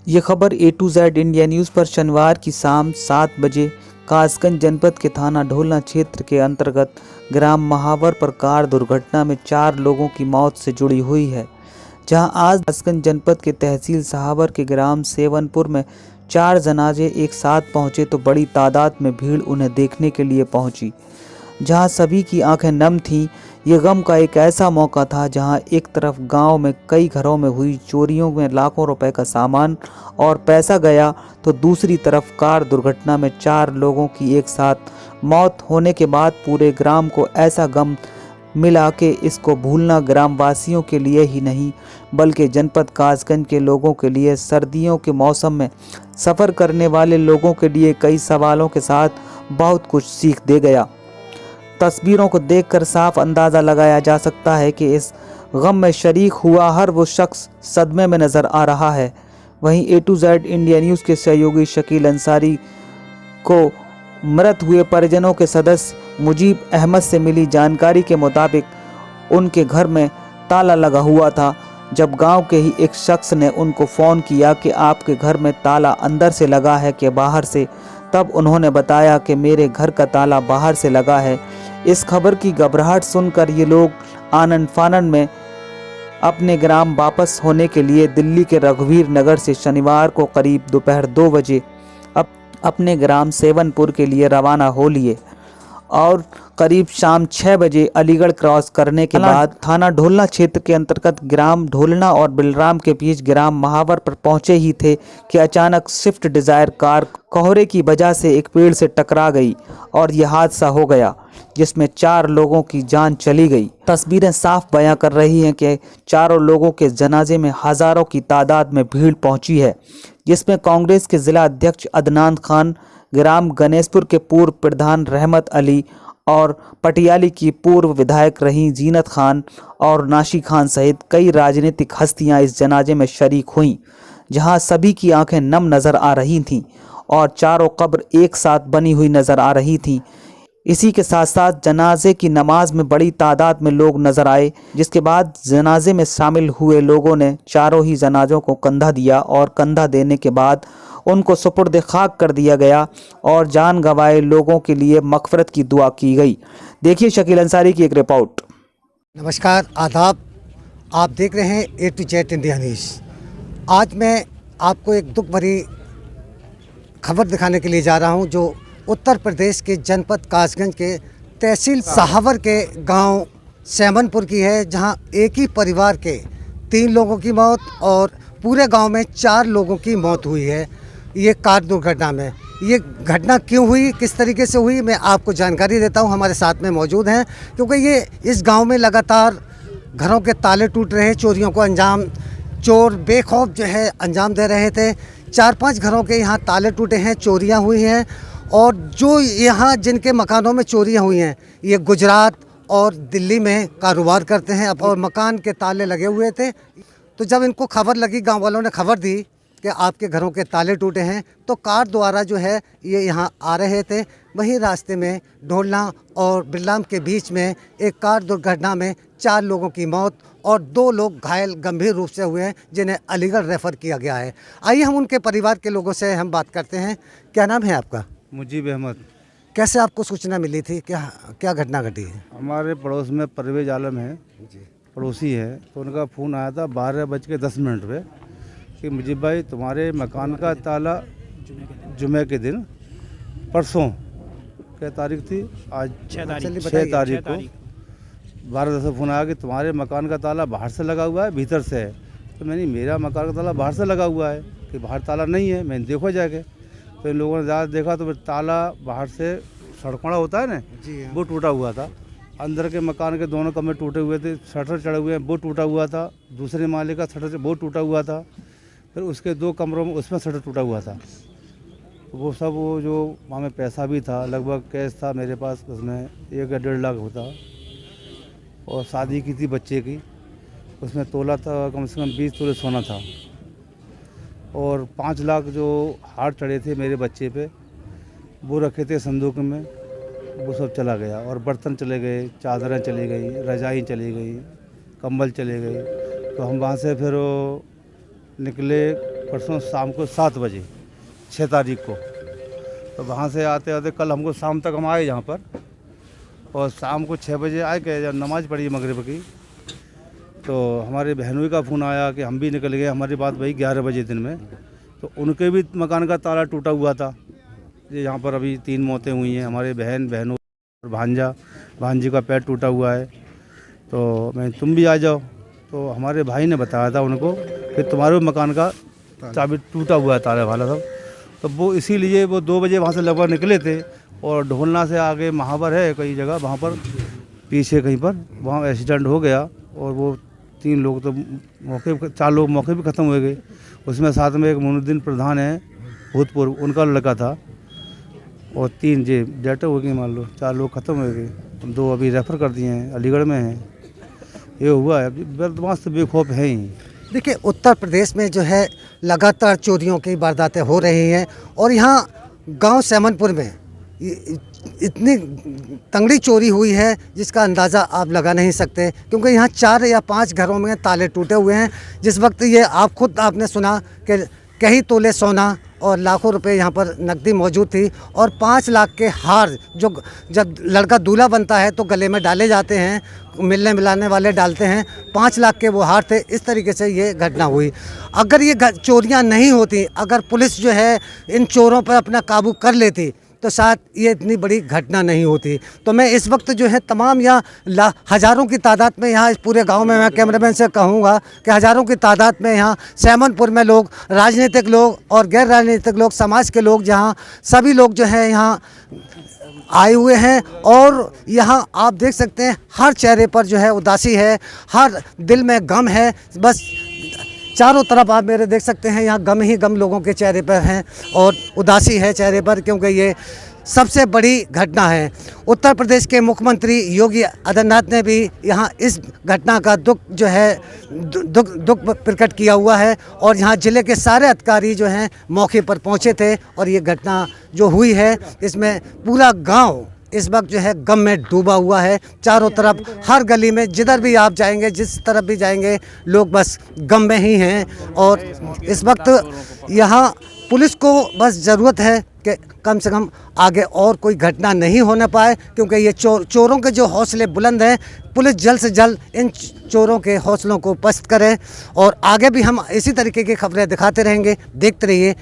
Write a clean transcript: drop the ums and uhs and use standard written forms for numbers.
ये खबर A to Z India news पर शनिवार की शाम 7 बजे कासगंज जनपद के थाना ढोलना क्षेत्र के अंतर्गत ग्राम महावर पर कार दुर्घटना में 4 लोगों की मौत से जुड़ी हुई है। जहां आज कासगंज जनपद के तहसील सहावर के ग्राम सेवनपुर में 4 जनाजे एक साथ पहुंचे तो बड़ी तादाद में भीड़ उन्हें देखने के लिए पहुंची। जहां सभी की आंखें नम थीं। ये गम का एक ऐसा मौका था जहां एक तरफ गांव में कई घरों में हुई चोरियों में लाखों रुपए का सामान और पैसा गया, तो दूसरी तरफ कार दुर्घटना में 4 लोगों की एक साथ मौत होने के बाद पूरे ग्राम को ऐसा गम मिला कि इसको भूलना ग्रामवासियों के लिए ही नहीं बल्कि जनपद कासगंज के लोगों के लिए, सर्दियों के मौसम में सफ़र करने वाले लोगों के लिए कई सवालों के साथ बहुत कुछ सीख दे गया। तस्वीरों को देखकर साफ अंदाज़ा लगाया जा सकता है कि इस गम में शरीक हुआ हर वो शख्स सदमे में नज़र आ रहा है। वहीं A to Z India news के सहयोगी शकील अंसारी को मृत हुए परिजनों के सदस्य मुजीब अहमद से मिली जानकारी के मुताबिक उनके घर में ताला लगा हुआ था। जब गांव के ही एक शख्स ने उनको फ़ोन किया कि आपके घर में ताला अंदर से लगा है कि बाहर से, तब उन्होंने बताया कि मेरे घर का ताला बाहर से लगा है। इस खबर की घबराहट सुनकर ये लोग आनन फानन में अपने ग्राम वापस होने के लिए दिल्ली के रघुवीर नगर से शनिवार को करीब दोपहर 2 बजे अपने ग्राम सेवनपुर के लिए रवाना हो लिए और करीब शाम 6 बजे अलीगढ़ क्रॉस करने के बाद थाना ढोलना क्षेत्र के अंतर्गत ग्राम ढोलना और बिलराम के बीच ग्राम महावर पर पहुंचे ही थे कि अचानक स्विफ्ट डिज़ायर कार कोहरे की वजह से एक पेड़ से टकरा गई और यह हादसा हो गया जिसमें 4 लोगों की जान चली गई। तस्वीरें साफ बयां कर रही हैं कि चारों लोगों के जनाजे में हज़ारों की तादाद में भीड़ पहुंची है, जिसमें कांग्रेस के जिला अध्यक्ष अदनान खान, ग्राम गणेशपुर के पूर्व प्रधान रहमत अली और पटियाली की पूर्व विधायक रही जीनत खान और नाशी खान सहित कई राजनीतिक हस्तियां इस जनाजे में शरीक हुईं, जहां सभी की आंखें नम नज़र आ रही थीं और चारों कब्र एक साथ बनी हुई नज़र आ रही थीं। इसी के साथ साथ जनाजे की नमाज में बड़ी तादाद में लोग नजर आए, जिसके बाद जनाजे में शामिल हुए लोगों ने चारों ही जनाजों को कंधा दिया और कंधा देने के बाद उनको सुपुर्द खाक कर दिया गया और जान गंवाए लोगों के लिए मग़फ़िरत की दुआ की गई। देखिए शकील अंसारी की एक रिपोर्ट। नमस्कार, आदाब। आप देख रहे हैं A to Z India news. आज मैं आपको एक दुख भरी खबर दिखाने के लिए जा रहा हूं, जो उत्तर प्रदेश के जनपद कासगंज के तहसील सहावर के गांव सेवनपुर की है, जहां एक ही परिवार के 3 लोगों की मौत और पूरे गांव में 4 लोगों की मौत हुई है ये कार दुर्घटना में। ये घटना क्यों हुई, किस तरीके से हुई, मैं आपको जानकारी देता हूं। हमारे साथ में मौजूद हैं, क्योंकि ये इस गांव में लगातार घरों के ताले टूट रहे, चोरियों को अंजाम, चोर बेखौफ जो है अंजाम दे रहे थे। 4-5 घरों के यहाँ ताले टूटे हैं, चोरियाँ हुई हैं और जो यहाँ जिनके मकानों में चोरियाँ हुई हैं ये गुजरात और दिल्ली में कारोबार करते हैं और मकान के ताले लगे हुए थे। तो जब इनको खबर लगी, गांव वालों ने खबर दी कि आपके घरों के ताले टूटे हैं, तो कार द्वारा जो है ये यहाँ आ रहे थे। वहीं रास्ते में ढोलना और बिरलाम के बीच में एक कार दुर्घटना में 4 लोगों की मौत और 2 लोग घायल गंभीर रूप से हुए हैं, जिन्हें अलीगढ़ रेफ़र किया गया है। आइए हम उनके परिवार के लोगों से हम बात करते हैं। क्या नाम है आपका? मुजीब अहमद। कैसे आपको सूचना मिली थी, क्या घटना घटी है? हमारे पड़ोस में परवेज आलम है जी, पड़ोसी है, तो उनका फ़ोन आया था 12:10 पे कि मुजीब भाई तुम्हारे मकान का ताला जुमे के दिन, परसों क्या तारीख थी, आज 6 तारीख को 12:10 फ़ोन आया कि तुम्हारे मकान का ताला बाहर से लगा हुआ है, भीतर से है। तो मैंने मेरा मकान का ताला बाहर से लगा हुआ है कि बाहर ताला नहीं है। मैंने देखो जाके, तो इन लोगों ने ज़्यादा देखा तो फिर ताला बाहर से सड़कोड़ा होता है ना जी, वो टूटा हुआ था। अंदर के मकान के दोनों कमरे टूटे हुए थे, शटर चढ़े हुए हैं, वो टूटा हुआ था। दूसरे माले का शटर वो टूटा हुआ था। फिर उसके 2 कमरों में उसमें शटर टूटा हुआ था। तो वो सब, वो जो वहाँ में पैसा भी था, लगभग कैश था मेरे पास, उसमें 1 या 1.5 लाख होता। और शादी की थी बच्चे की, उसमें तोला था, कम से कम 20 तोले सोना था। और 5 लाख जो हार चढ़े थे मेरे बच्चे पे, वो रखे थे संदूक में, वो सब चला गया। और बर्तन चले गए, चादरें चली गई, रजाई चली गई, कंबल चले गए। तो हम वहाँ से फिर निकले परसों शाम को 7 बजे 6 तारीख को। तो वहाँ से आते आते कल हमको शाम तक हम आए यहाँ पर, और शाम को 6 बजे आए के जब नमाज़ पढ़ी मगरिब की, तो हमारे बहनों का फ़ोन आया कि हम भी निकल गए। हमारी बात वही 11 बजे दिन में, तो उनके भी मकान का ताला टूटा हुआ था। ये यहाँ पर अभी 3 मौतें हुई हैं, हमारे बहनों और भांजी का पैर टूटा हुआ है। तो मैं तुम भी आ जाओ। तो हमारे भाई ने बताया था उनको कि तुम्हारे मकान का चाबी टूटा हुआ है, ताला वाला सब। तो वो इसीलिए वो 2 बजे वहाँ से लगभग निकले थे, और ढोलना से आगे महावर है कई जगह, वहाँ पर पीछे कहीं पर वहाँ एक्सीडेंट हो गया, और वो 3 लोग तो मौके पर, 4 लोग मौके पे ख़त्म हो गए। उसमें साथ में एक मोनुद्दीन प्रधान है भूतपूर्व, उनका लड़का था, और 3 जे डेट हो गई, मान लो 4 लोग ख़त्म हो गए। 2 अभी रेफ़र कर दिए हैं, अलीगढ़ में हैं। ये हुआ है, बदमाश तो बेखौफ है ही। देखिए, उत्तर प्रदेश में जो है लगातार चोरियों की वारदातें हो रही हैं, और यहाँ गांव सैमनपुर में इतनी तंगड़ी चोरी हुई है जिसका अंदाज़ा आप लगा नहीं सकते, क्योंकि यहाँ 4 या 5 घरों में ताले टूटे हुए हैं। जिस वक्त ये आपने सुना कि कई तोले सोना और लाखों रुपए यहाँ पर नकदी मौजूद थी, और 5 लाख के हार जो जब लड़का दूल्हा बनता है तो गले में डाले जाते हैं, मिलने मिलाने वाले डालते हैं, 5 लाख के वो हार थे। इस तरीके से ये घटना हुई। अगर ये चोरियाँ नहीं होती, अगर पुलिस जो है इन चोरों पर अपना काबू कर लेती, तो शायद ये इतनी बड़ी घटना नहीं होती। तो मैं इस वक्त जो है तमाम यहाँ हज़ारों की तादाद में यहाँ इस पूरे गांव में, मैं कैमरामैन से कहूँगा कि हज़ारों की तादाद में यहाँ सैमनपुर में लोग, राजनीतिक लोग और गैर राजनीतिक लोग, समाज के लोग, जहाँ सभी लोग जो है यहाँ आए हुए हैं। और यहाँ आप देख सकते हैं हर चेहरे पर जो है उदासी है, हर दिल में गम है। बस चारों तरफ आप मेरे देख सकते हैं यहाँ गम ही गम लोगों के चेहरे पर हैं, और उदासी है चेहरे पर, क्योंकि ये सबसे बड़ी घटना है। उत्तर प्रदेश के मुख्यमंत्री योगी आदित्यनाथ ने भी यहाँ इस घटना का दुख प्रकट किया हुआ है, और यहाँ जिले के सारे अधिकारी जो हैं मौके पर पहुँचे थे, और ये घटना जो हुई है इसमें पूरा गांव इस वक्त जो है गम में डूबा हुआ है। चारों तरफ हर गली में जिधर भी आप जाएंगे, जिस तरफ भी जाएंगे, लोग बस गम में ही हैं। और इस वक्त यहाँ पुलिस को बस ज़रूरत है कि कम से कम आगे और कोई घटना नहीं होने पाए, क्योंकि ये चोरों के जो हौसले बुलंद हैं, पुलिस जल्द से जल्द इन चोरों के हौसलों को पस्त करे। और आगे भी हम इसी तरीके की खबरें दिखाते रहेंगे। देखते रहिए